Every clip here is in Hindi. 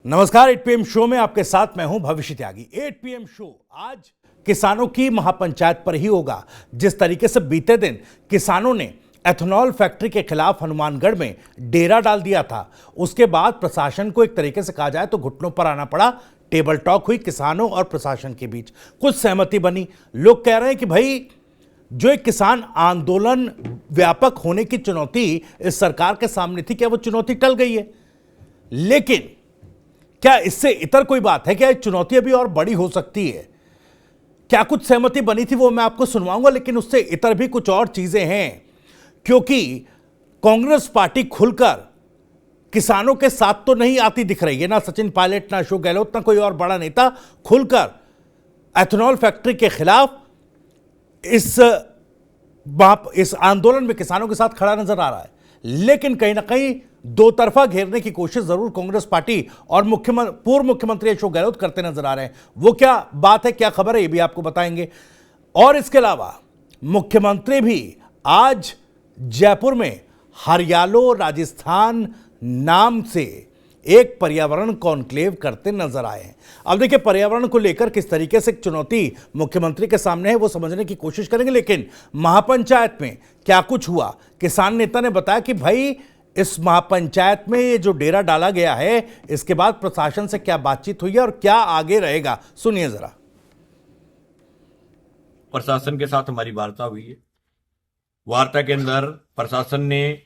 नमस्कार, 8 PM शो में आपके साथ मैं हूं भविष्य त्यागी। 8 PM शो आज किसानों की महापंचायत पर ही होगा। जिस तरीके से बीते दिन किसानों ने एथेनॉल फैक्ट्री के खिलाफ हनुमानगढ़ में डेरा डाल दिया था, उसके बाद प्रशासन को एक तरीके से कहा जाए तो घुटनों पर आना पड़ा। टेबल टॉक हुई किसानों और प्रशासन के बीच, कुछ सहमति बनी। लोग कह रहे हैं कि भाई जो एक किसान आंदोलन व्यापक होने की चुनौती इस सरकार के सामने थी, क्या वो चुनौती टल गई है? लेकिन क्या इससे इतर कोई बात है? क्या चुनौती अभी और बड़ी हो सकती है? क्या कुछ सहमति बनी थी वो मैं आपको सुनवाऊंगा, लेकिन उससे इतर भी कुछ और चीजें हैं। क्योंकि कांग्रेस पार्टी खुलकर किसानों के साथ तो नहीं आती दिख रही है, ना सचिन पायलट, ना अशोक गहलोत, ना कोई और बड़ा नेता खुलकर एथेनॉल फैक्ट्री के खिलाफ इस आंदोलन में किसानों के साथ खड़ा नजर आ रहा है। लेकिन कहीं ना कहीं दो तरफा घेरने की कोशिश जरूर कांग्रेस पार्टी और पूर्व मुख्यमंत्री अशोक गहलोत करते नजर आ रहे हैं। वो क्या बात है, क्या खबर है, ये भी आपको बताएंगे। और इसके अलावा मुख्यमंत्री भी आज जयपुर में हरियालो राजस्थान नाम से एक पर्यावरण कॉन्क्लेव करते नजर आए हैं। अब देखिए, पर्यावरण को लेकर किस तरीके से चुनौती मुख्यमंत्री के सामने है वो समझने की कोशिश करेंगे। लेकिन महापंचायत में क्या कुछ हुआ, किसान नेता ने बताया कि भाई इस महापंचायत में ये जो डेरा डाला गया है, इसके बाद प्रशासन से क्या बातचीत हुई है और क्या आगे रहेगा, सुनिए जरा। प्रशासन के साथ हमारी वार्ता हुई है। वार्ता के अंदर प्रशासन ने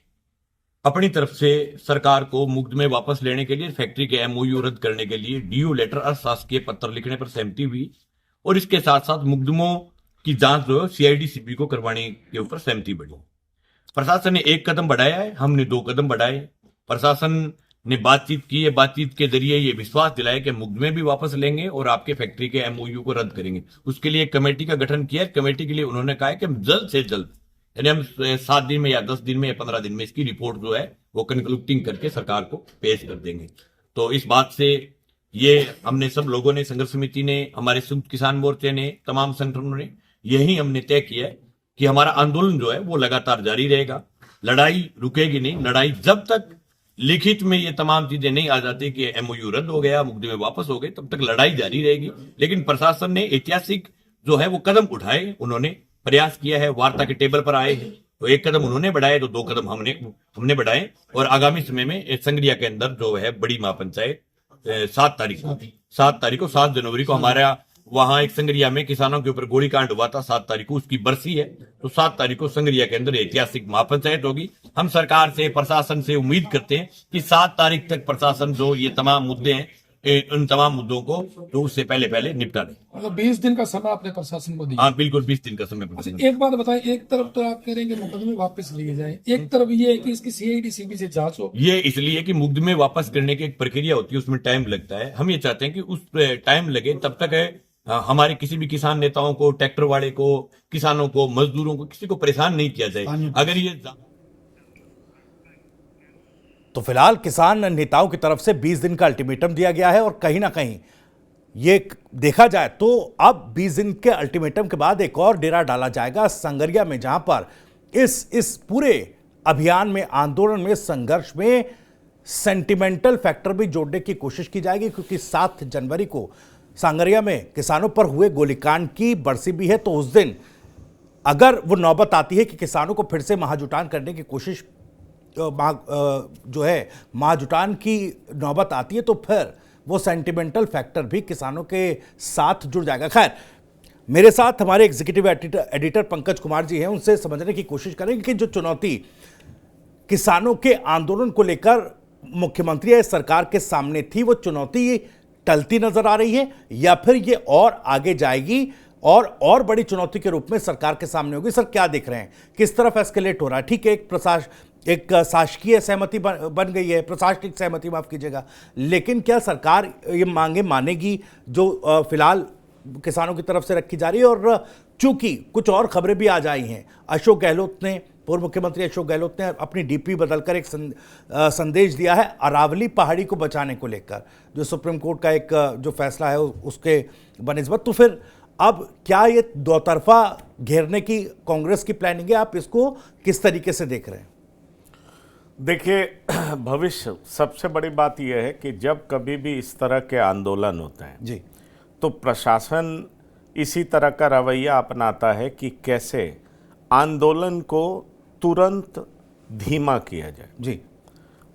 अपनी तरफ से सरकार को मुकदमे वापस लेने के लिए, फैक्ट्री के एमओयू रद्द करने के लिए डीयू लेटर अशासकीय पत्र लिखने पर सहमति हुई और इसके साथ साथ मुकदमों की जांच जो है सीआईडी सीबी को करवाने के ऊपर सहमति बढ़ी। प्रशासन ने एक कदम बढ़ाया है, हमने 2 कदम बढ़ाए। प्रशासन ने बातचीत की है, बातचीत के जरिए ये विश्वास दिलाया कि मुकदमे भी वापस लेंगे और आपके फैक्ट्री के एमओयू को रद्द करेंगे। उसके लिए एक कमेटी का गठन किया। कमेटी के लिए उन्होंने कहा है कि हम जल्द से जल्द, यानी हम 7 दिन में या 10 दिन में या 15 दिन में इसकी रिपोर्ट जो है वो कंक्लूडिंग करके सरकार को पेश कर देंगे। तो इस बात से ये हमने सब लोगों ने, संघर्ष समिति ने, हमारे संयुक्त किसान मोर्चे ने, तमाम संगठनों ने यही हमने तय किया है कि हमारा आंदोलन जो है वो लगातार जारी रहेगा। लड़ाई रुकेगी नहीं। लड़ाई जब तक लिखित में ये तमाम चीजें नहीं आ जाती कि एमओयू रद्द हो गया, मुकदमे वापस हो गए, तब तक लड़ाई जारी रहेगी। लेकिन प्रशासन ने ऐतिहासिक जो है वो कदम उठाए, उन्होंने प्रयास किया है, वार्ता के टेबल पर आए हैं। तो एक कदम उन्होंने बढ़ाए तो 2 कदम हमने बढ़ाए। और आगामी समय में संगरिया के अंदर जो है बड़ी महापंचायत 7 जनवरी को हमारा वहां एक संगरिया में किसानों के ऊपर गोलीकांड हुआ था, 7 तारीख को उसकी बरसी है। तो 7 तारीख को संगरिया के अंदर ऐतिहासिक महापंचायत होगी। हम सरकार से, प्रशासन से उम्मीद करते हैं कि 7 तारीख तक प्रशासन जो ये तमाम मुद्दे हैं, उन तमाम मुद्दों को तो उससे पहले निपटा दें। मतलब 20 दिन का समय आपने प्रशासन को दिया? हाँ बिल्कुल, 20 दिन का समय। अच्छा, एक बात बताएं, एक तरफ तो आप कह रहे हैं कि मुकदमे वापस लिए जाए, एक तरफ ये है कि इसकी सीआईडी सीबी से जांच हो। ये इसलिए कि मुकदमे वापस करने की एक प्रक्रिया होती है, उसमें टाइम लगता है। हम ये चाहते हैं कि उस टाइम लगे, तब तक है हमारे किसी भी किसान नेताओं को, ट्रैक्टर वाले को, किसानों को, मजदूरों को, किसी को परेशान नहीं किया जाए। अगर ये तो फिलहाल किसान नेताओं की तरफ से 20 दिन का अल्टीमेटम दिया गया है और कहीं ना कहीं ये देखा जाए तो अब 20 दिन के अल्टीमेटम के बाद एक और डेरा डाला जाएगा संगरिया में, जहां पर इस पूरे अभियान में, आंदोलन में, संघर्ष में सेंटिमेंटल फैक्टर भी जोड़ने की कोशिश की जाएगी। क्योंकि 7 जनवरी को सांगरिया में किसानों पर हुए गोलीकांड की बरसी भी है। तो उस दिन अगर वो नौबत आती है कि किसानों को फिर से महाजुटान करने की कोशिश जो है महाजुटान की नौबत आती है, तो फिर वो सेंटिमेंटल फैक्टर भी किसानों के साथ जुड़ जाएगा। खैर, मेरे साथ हमारे एग्जीक्यूटिव एडिटर पंकज कुमार जी हैं, उनसे समझने की कोशिश करेंगे कि जो चुनौती किसानों के आंदोलन को लेकर मुख्यमंत्री या सरकार के सामने थी, वो चुनौती टलती नजर आ रही है या फिर ये और आगे जाएगी और बड़ी चुनौती के रूप में सरकार के सामने होगी। सर, क्या देख रहे हैं, किस तरफ एस्केलेट हो रहा है? ठीक है, एक शासकीय सहमति बन गई है, प्रशासनिक सहमति, माफ कीजिएगा, लेकिन क्या सरकार ये मांगे मानेगी जो फिलहाल किसानों की तरफ से रखी जा रही है? और चूंकि कुछ और खबरें भी आज आई हैं, अशोक गहलोत ने, पूर्व मुख्यमंत्री अशोक गहलोत ने अपनी डीपी बदलकर एक संदेश दिया है अरावली पहाड़ी को बचाने को लेकर, जो सुप्रीम कोर्ट का एक जो फैसला है उसके बनिस्बत। तो फिर अब क्या ये दो तरफा घेरने की कांग्रेस की प्लानिंग है? आप इसको किस तरीके से देख रहे हैं? देखिए, भविष्य सबसे बड़ी बात यह है कि जब कभी भी इस तरह के आंदोलन होते हैं जी तो प्रशासन इसी तरह का रवैया अपनाता है कि कैसे आंदोलन को तुरंत धीमा किया जाए। जी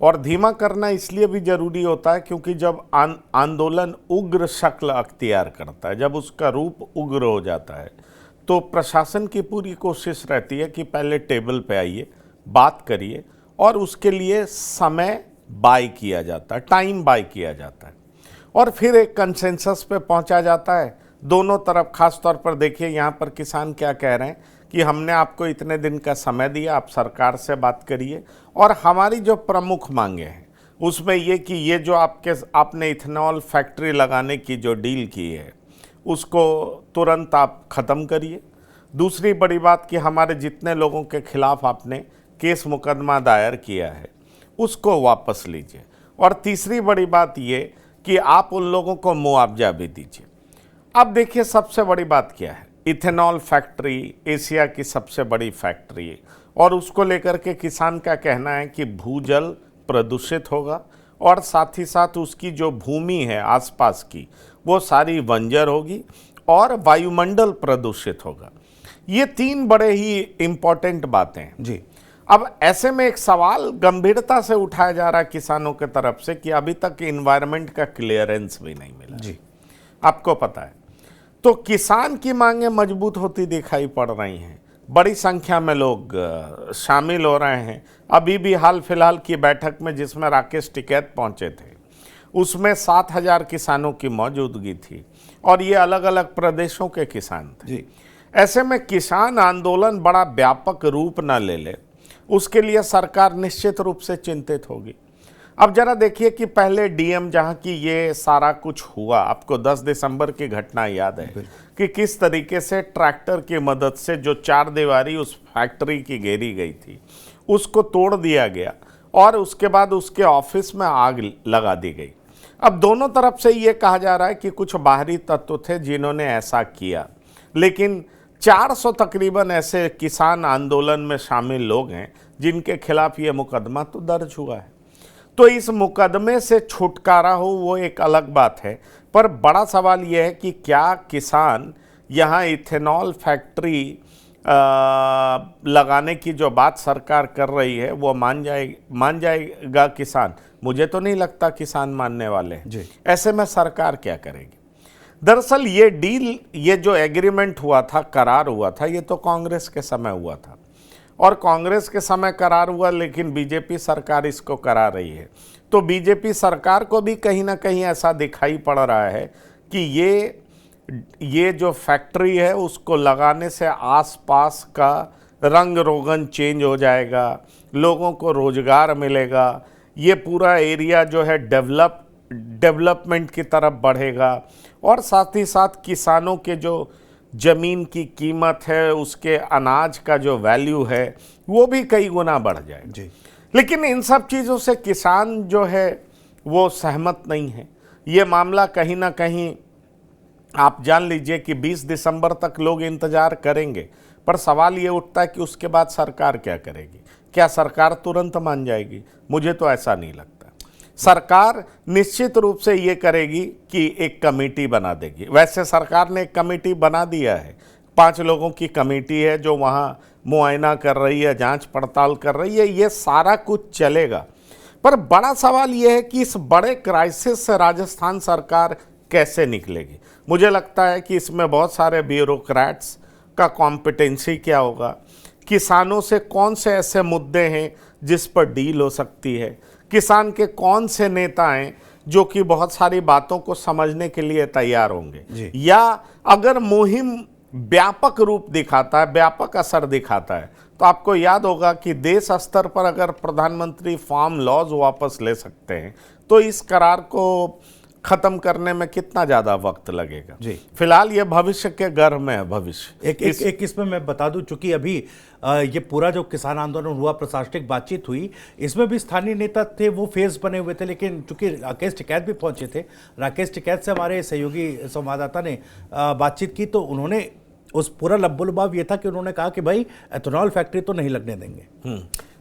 और धीमा करना इसलिए भी जरूरी होता है क्योंकि जब आंदोलन उग्र शक्ल अख्तियार करता है, जब उसका रूप उग्र हो जाता है, तो प्रशासन की पूरी कोशिश रहती है कि पहले टेबल पे आइए, बात करिए, और उसके लिए समय बाय किया जाता है, टाइम बाय किया जाता है, और फिर एक कंसेंसस पे पहुंचा जाता है दोनों तरफ। खास तौर पर देखिए यहाँ पर किसान क्या कह रहे हैं कि हमने आपको इतने दिन का समय दिया, आप सरकार से बात करिए, और हमारी जो प्रमुख मांगे हैं उसमें ये कि ये जो आपने इथेनॉल फैक्ट्री लगाने की जो डील की है उसको तुरंत आप ख़त्म करिए। दूसरी बड़ी बात कि हमारे जितने लोगों के खिलाफ आपने केस मुकदमा दायर किया है उसको वापस लीजिए। और तीसरी बड़ी बात ये कि आप उन लोगों को मुआवजा भी दीजिए। अब देखिए सबसे बड़ी बात क्या है, इथेनॉल फैक्ट्री एशिया की सबसे बड़ी फैक्ट्री है, और उसको लेकर के किसान का कहना है कि भूजल प्रदूषित होगा और साथ ही साथ उसकी जो भूमि है आसपास की वो सारी बंजर होगी और वायुमंडल प्रदूषित होगा। ये तीन बड़े ही इम्पोर्टेंट बातें हैं। जी अब ऐसे में एक सवाल गंभीरता से उठाया जा रहा है किसानों के तरफ से कि अभी तक इन्वायरमेंट का क्लियरेंस भी नहीं मिला। जी आपको पता है, तो किसान की मांगें मजबूत होती दिखाई पड़ रही हैं, बड़ी संख्या में लोग शामिल हो रहे हैं। अभी भी हाल फिलहाल की बैठक में जिसमें राकेश टिकैत पहुंचे थे उसमें 7,000 किसानों की मौजूदगी थी, और ये अलग अलग प्रदेशों के किसान थे। जी ऐसे में किसान आंदोलन बड़ा व्यापक रूप न ले ले, उसके लिए सरकार निश्चित रूप से चिंतित होगी। अब जरा देखिए कि पहले डीएम जहां की ये सारा कुछ हुआ, आपको 10 दिसंबर की घटना याद है कि किस तरीके से ट्रैक्टर की मदद से जो चार दीवारी उस फैक्ट्री की घेरी गई थी उसको तोड़ दिया गया और उसके बाद उसके ऑफिस में आग लगा दी गई। अब दोनों तरफ से ये कहा जा रहा है कि कुछ बाहरी तत्व थे जिन्होंने ऐसा किया, लेकिन 400 तकरीबन ऐसे किसान आंदोलन में शामिल लोग हैं जिनके खिलाफ ये मुकदमा तो दर्ज हुआ है। तो इस मुकदमे से छुटकारा हो वो एक अलग बात है, पर बड़ा सवाल यह है कि क्या किसान यहाँ इथेनॉल फैक्ट्री लगाने की जो बात सरकार कर रही है वो मान जाएगा किसान? मुझे तो नहीं लगता किसान मानने वाले हैं। ऐसे में सरकार क्या करेगी? दरअसल ये डील, ये जो एग्रीमेंट हुआ था, करार हुआ था, ये तो कांग्रेस के समय हुआ था, और कांग्रेस के समय करार हुआ, लेकिन बीजेपी सरकार इसको करा रही है। तो बीजेपी सरकार को भी कहीं ना कहीं ऐसा दिखाई पड़ रहा है कि ये जो फैक्ट्री है उसको लगाने से आसपास का रंग रोगन चेंज हो जाएगा, लोगों को रोजगार मिलेगा, ये पूरा एरिया जो है डेवलपमेंट की तरफ बढ़ेगा, और साथ ही साथ किसानों के जो ज़मीन की कीमत है, उसके अनाज का जो वैल्यू है वो भी कई गुना बढ़ जाएगा। जी लेकिन इन सब चीज़ों से किसान जो है वो सहमत नहीं है। ये मामला कहीं ना कहीं आप जान लीजिए कि 20 दिसंबर तक लोग इंतज़ार करेंगे, पर सवाल ये उठता है कि उसके बाद सरकार क्या करेगी? क्या सरकार तुरंत मान जाएगी? मुझे तो ऐसा नहीं लगता। सरकार निश्चित रूप से ये करेगी कि एक कमेटी बना देगी। वैसे सरकार ने एक कमेटी बना दिया है, 5 लोगों की कमेटी है जो वहाँ मुआयना कर रही है, जांच पड़ताल कर रही है, ये सारा कुछ चलेगा। पर बड़ा सवाल ये है कि इस बड़े क्राइसिस से राजस्थान सरकार कैसे निकलेगी? मुझे लगता है कि इसमें बहुत सारे ब्यूरोक्रेट्स का कॉम्पिटेंसी क्या होगा, किसानों से कौन से ऐसे मुद्दे हैं जिस पर डील हो सकती है, किसान के कौन से नेता हैं जो कि बहुत सारी बातों को समझने के लिए तैयार होंगे, या अगर मुहिम व्यापक रूप दिखाता है, व्यापक असर दिखाता है, तो आपको याद होगा कि देश स्तर पर अगर प्रधानमंत्री फार्म लॉज वापस ले सकते हैं तो इस करार को खत्म करने में कितना ज्यादा वक्त लगेगा। जी फिलहाल ये भविष्य के गर्भ में है। भविष्य एक इसमें मैं बता दूं, चूंकि अभी ये पूरा जो किसान आंदोलन हुआ, प्रशासनिक बातचीत हुई, इसमें भी स्थानीय नेता थे, वो फेज बने हुए थे, लेकिन चूंकि राकेश टिकैत भी पहुंचे थे, राकेश टिकैत से हमारे सहयोगी संवाददाता ने बातचीत की, तो उन्होंने उस पूरा लब्बो लुबाव ये था कि उन्होंने कहा कि भाई एथेनॉल फैक्ट्री तो नहीं लगने देंगे।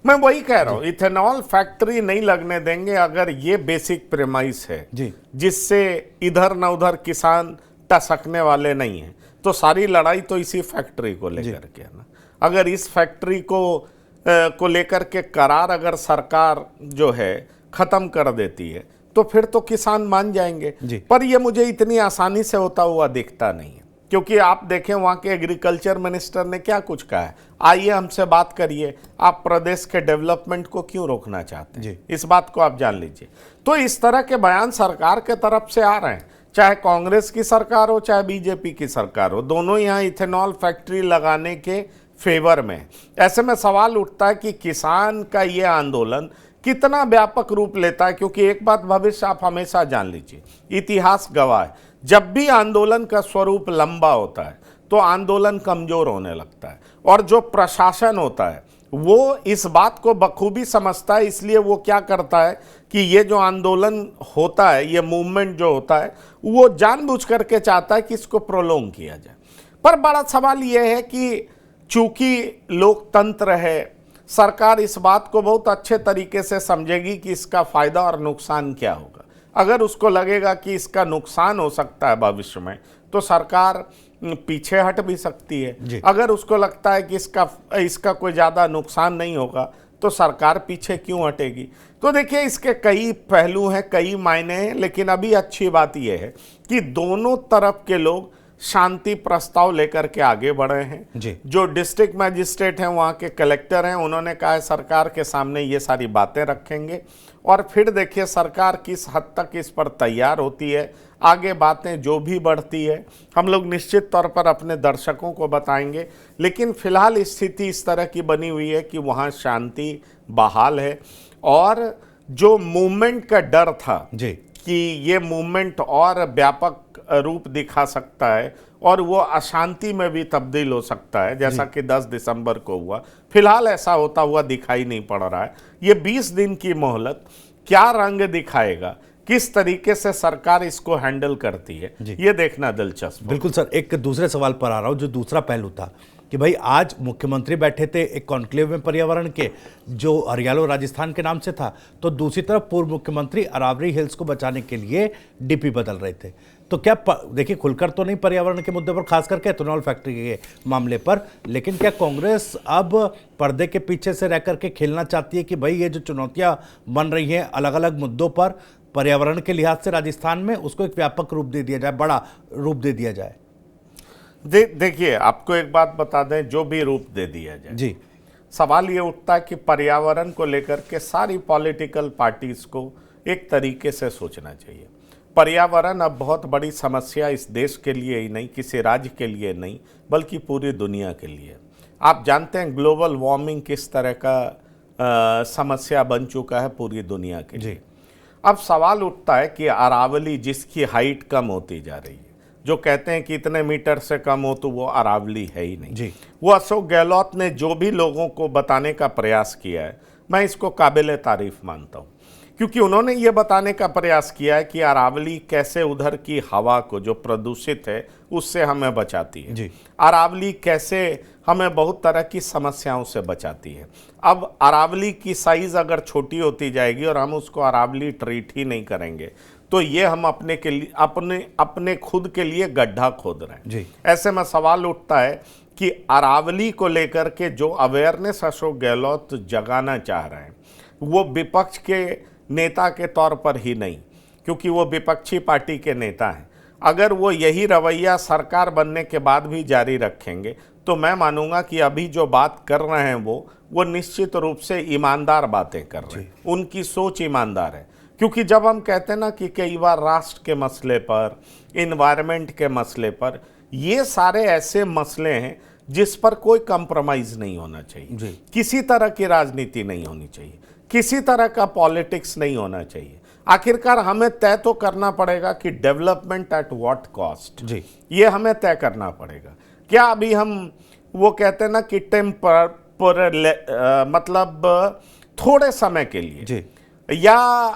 मैं वही कह रहा हूं, इथेनॉल फैक्ट्री नहीं लगने देंगे अगर ये बेसिक प्रेमाइस है जी। जिससे इधर न उधर किसान टसकने वाले नहीं है, तो सारी लड़ाई तो इसी फैक्ट्री को लेकर के है ना। अगर इस फैक्ट्री को लेकर के करार अगर सरकार जो है खत्म कर देती है तो फिर तो किसान मान जाएंगे। पर ये मुझे इतनी आसानी से होता हुआ दिखता नहीं है, क्योंकि आप देखें वहां के एग्रीकल्चर मिनिस्टर ने क्या कुछ कहा है, आइए हमसे बात करिए, आप प्रदेश के डेवलपमेंट को क्यों रोकना चाहते हैं, इस बात को आप जान लीजिए। तो इस तरह के बयान सरकार के तरफ से आ रहे हैं, चाहे कांग्रेस की सरकार हो चाहे बीजेपी की सरकार हो, दोनों यहाँ इथेनॉल फैक्ट्री लगाने के फेवर में। ऐसे में सवाल उठता है कि किसान का ये आंदोलन कितना व्यापक रूप लेता है, क्योंकि एक बात भविष्य आप हमेशा जान लीजिए, इतिहास गवाह है, जब भी आंदोलन का स्वरूप लंबा होता है तो आंदोलन कमजोर होने लगता है, और जो प्रशासन होता है वो इस बात को बखूबी समझता है। इसलिए वो क्या करता है कि ये जो आंदोलन होता है, ये मूवमेंट जो होता है, वो जानबूझ करके चाहता है कि इसको प्रोलोंग किया जाए। पर बड़ा सवाल ये है कि चूंकि लोकतंत्र है, सरकार इस बात को बहुत अच्छे तरीके से समझेगी कि इसका फायदा और नुकसान क्या होगा। अगर उसको लगेगा कि इसका नुकसान हो सकता है भविष्य में, तो सरकार पीछे हट भी सकती है। अगर उसको लगता है कि इसका कोई ज़्यादा नुकसान नहीं होगा, तो सरकार पीछे क्यों हटेगी। तो देखिए, इसके कई पहलू हैं, कई मायने हैं, लेकिन अभी अच्छी बात यह है कि दोनों तरफ के लोग शांति प्रस्ताव लेकर के आगे बढ़े हैं। जो डिस्ट्रिक्ट मैजिस्ट्रेट हैं, वहाँ के कलेक्टर हैं, उन्होंने कहा है सरकार के सामने ये सारी बातें रखेंगे, और फिर देखिए सरकार किस हद तक इस पर तैयार होती है। आगे बातें जो भी बढ़ती है हम लोग निश्चित तौर पर अपने दर्शकों को बताएंगे, लेकिन फिलहाल स्थिति इस तरह की बनी हुई है कि वहाँ शांति बहाल है, और जो मूवमेंट का डर था कि ये मूवमेंट और व्यापक रूप दिखा सकता है और वो अशांति में भी तब्दील हो सकता है, जैसा कि 10 दिसंबर को हुआ, फिलहाल ऐसा होता हुआ दिखाई नहीं पड़ रहा है। ये 20 दिन की मोहलत क्या रंग दिखाएगा, किस तरीके से सरकार इसको हैंडल करती है, ये देखना दिलचस्प। बिल्कुल सर, एक दूसरे सवाल पर आ रहा हूं, जो दूसरा पहलू था कि भाई आज मुख्यमंत्री बैठे थे एक कॉन्क्लेव में पर्यावरण के, जो हरियाणा और राजस्थान के नाम से था, तो दूसरी तरफ पूर्व मुख्यमंत्री अरावली हिल्स को बचाने के लिए डीपी बदल रहे थे। तो क्या देखिए, खुलकर तो नहीं पर्यावरण के मुद्दे पर, खास करके इथेनॉल फैक्ट्री के मामले पर, लेकिन क्या कांग्रेस अब पर्दे के पीछे से रह करके खेलना चाहती है कि भाई ये जो चुनौतियां बन रही हैं अलग अलग मुद्दों पर पर्यावरण के लिहाज से राजस्थान में, उसको एक व्यापक रूप दे दिया जाए, बड़ा रूप दे दिया जाए? देखिए, आपको एक बात बता दें, जो भी रूप दे दिया जाए, सवाल ये उठता है कि पर्यावरण को लेकर के सारी पॉलिटिकल पार्टीज को एक तरीके से सोचना चाहिए। पर्यावरण अब बहुत बड़ी समस्या इस देश के लिए ही नहीं, किसी राज्य के लिए नहीं, बल्कि पूरी दुनिया के लिए। आप जानते हैं ग्लोबल वार्मिंग किस तरह का समस्या बन चुका है पूरी दुनिया के लिए। अब सवाल उठता है कि अरावली, जिसकी हाइट कम होती जा रही है, जो कहते हैं कि इतने मीटर से कम हो तो वो अरावली है ही नहीं, वो अशोक गहलोत ने जो भी लोगों को बताने का प्रयास किया है, मैं इसको काबिल तारीफ मानता हूँ, क्योंकि उन्होंने ये बताने का प्रयास किया है कि अरावली कैसे उधर की हवा को, जो प्रदूषित है, उससे हमें बचाती है। अरावली कैसे हमें बहुत तरह की समस्याओं से बचाती है। अब अरावली की साइज अगर छोटी होती जाएगी और हम उसको अरावली ट्रीट ही नहीं करेंगे, तो ये हम अपने खुद के लिए गड्ढा खोद रहे हैं। ऐसे में सवाल उठता है कि अरावली को लेकर के जो अवेयरनेस अशोक गहलोत जगाना चाह रहे हैं, वो विपक्ष के नेता के तौर पर ही नहीं, क्योंकि वो विपक्षी पार्टी के नेता हैं। अगर वो यही रवैया सरकार बनने के बाद भी जारी रखेंगे, तो मैं मानूंगा कि अभी जो बात कर रहे हैं वो निश्चित रूप से ईमानदार बातें कर रहे हैं, उनकी सोच ईमानदार है। क्योंकि जब हम कहते हैं ना कि कई बार राष्ट्र के मसले पर, इन्वायरमेंट के मसले पर, ये सारे ऐसे मसले हैं जिस पर कोई कंप्रोमाइज नहीं होना चाहिए, किसी तरह की राजनीति नहीं होनी चाहिए, किसी तरह का पॉलिटिक्स नहीं होना चाहिए। आखिरकार हमें तय तो करना पड़ेगा कि डेवलपमेंट एट व्हाट कॉस्ट, ये हमें तय करना पड़ेगा। क्या अभी हम वो कहते हैं ना कि मतलब थोड़े समय के लिए या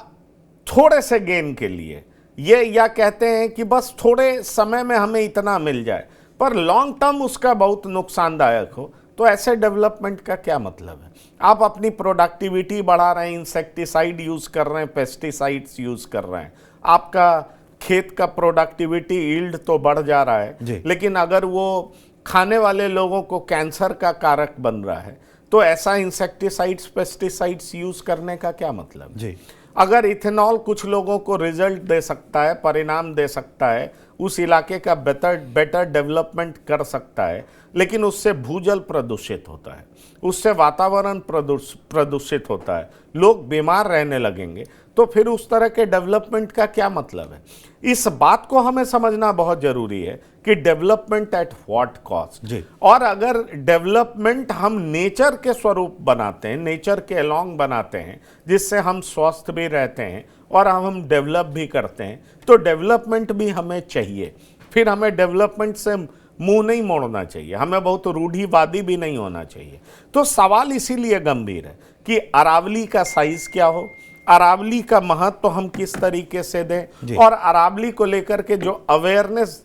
थोड़े से गेन के लिए, ये या कहते हैं कि बस थोड़े समय में हमें इतना मिल जाए, पर लॉन्ग टर्म उसका बहुत नुकसानदायक हो, तो ऐसे डेवलपमेंट का क्या मतलब है? आप अपनी प्रोडक्टिविटी बढ़ा रहे हैं, इंसेक्टिसाइड यूज कर रहे हैं, पेस्टिसाइड्स यूज कर रहे हैं, आपका खेत का प्रोडक्टिविटी यील्ड तो बढ़ जा रहा जी। है, लेकिन अगर वो खाने वाले लोगों को कैंसर का कारक बन रहा है, तो ऐसा इंसेक्टिसाइड्स पेस्टिसाइड्स यूज करने का क्या मतलब? जी। अगर इथेनॉल कुछ लोगों को रिजल्ट दे सकता है, परिणाम दे सकता है, उस इलाके का बेटर डेवलपमेंट कर सकता है, लेकिन उससे भूजल प्रदूषित होता है, उससे वातावरण प्रदूषित होता है, लोग बीमार रहने लगेंगे, तो फिर उस तरह के डेवलपमेंट का क्या मतलब है? इस बात को हमें समझना बहुत जरूरी है कि डेवलपमेंट एट व्हाट कॉस्ट। जी। और अगर डेवलपमेंट हम नेचर के स्वरूप बनाते हैं, नेचर के अलोंग बनाते हैं, जिससे हम स्वस्थ भी रहते हैं और हम डेवलप भी करते हैं, तो डेवलपमेंट भी हमें चाहिए। फिर हमें डेवलपमेंट से मुंह नहीं मोड़ना चाहिए, हमें बहुत रूढ़िवादी भी नहीं होना चाहिए। तो सवाल इसीलिए गंभीर है कि अरावली का साइज क्या हो, अरावली का महत्व हम किस तरीके से दें, और अरावली को लेकर के जो अवेयरनेस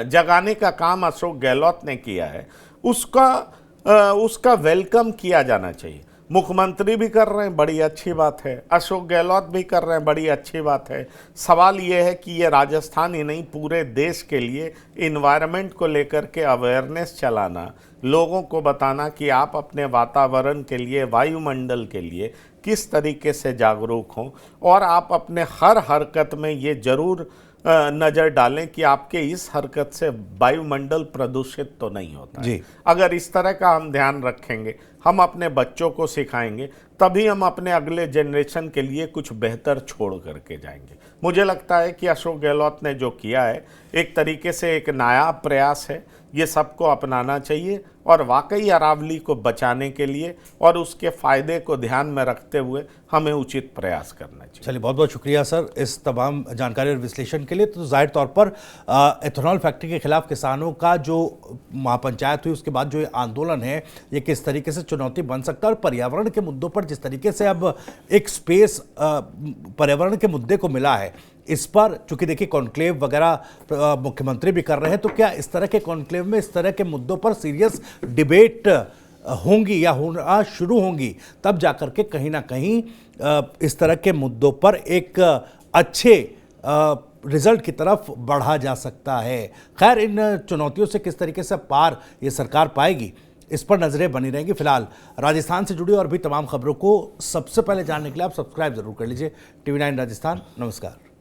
जगाने का काम अशोक गहलोत ने किया है, उसका वेलकम किया जाना चाहिए। मुख्यमंत्री भी कर रहे हैं, बड़ी अच्छी बात है, अशोक गहलोत भी कर रहे हैं, बड़ी अच्छी बात है। सवाल ये है कि ये राजस्थान ही नहीं, पूरे देश के लिए इन्वायरमेंट को लेकर के अवेयरनेस चलाना, लोगों को बताना कि आप अपने वातावरण के लिए, वायुमंडल के लिए किस तरीके से जागरूक हों, और आप अपने हर हरकत में ये जरूर नज़र डालें कि आपके इस हरकत से वायुमंडल प्रदूषित तो नहीं होता है। अगर इस तरह का हम ध्यान रखेंगे, हम अपने बच्चों को सिखाएंगे, तभी हम अपने अगले जनरेशन के लिए कुछ बेहतर छोड़ करके जाएंगे। मुझे लगता है कि अशोक गहलोत ने जो किया है एक तरीके से एक नायाब प्रयास है, ये सबको अपनाना चाहिए, और वाकई अरावली को बचाने के लिए और उसके फायदे को ध्यान में रखते हुए हमें उचित प्रयास करना चाहिए। चलिए, बहुत बहुत शुक्रिया सर इस तमाम जानकारी और विश्लेषण के लिए। तो जाहिर तौर पर एथेनॉल फैक्ट्री के खिलाफ किसानों का जो महापंचायत हुई, उसके बाद जो ये आंदोलन है, ये किस तरीके से चुनौती बन सकता है, और पर्यावरण के मुद्दों पर जिस तरीके से अब एक स्पेस पर्यावरण के मुद्दे को मिला है, इस पर चूंकि देखिए कॉन्क्लेव वगैरह मुख्यमंत्री भी कर रहे हैं, तो क्या इस तरह के कॉन्क्लेव में इस तरह के मुद्दों पर सीरियस डिबेट होंगी या होना शुरू होंगी, तब जाकर के कहीं ना कहीं इस तरह के मुद्दों पर एक अच्छे रिजल्ट की तरफ बढ़ा जा सकता है। खैर, इन चुनौतियों से किस तरीके से पार ये सरकार पाएगी, इस पर नजरें बनी रहेंगी। फिलहाल राजस्थान से जुड़ी और भी तमाम खबरों को सबसे पहले जानने के लिए आप सब्सक्राइब जरूर कर लीजिए TV9 राजस्थान। नमस्कार।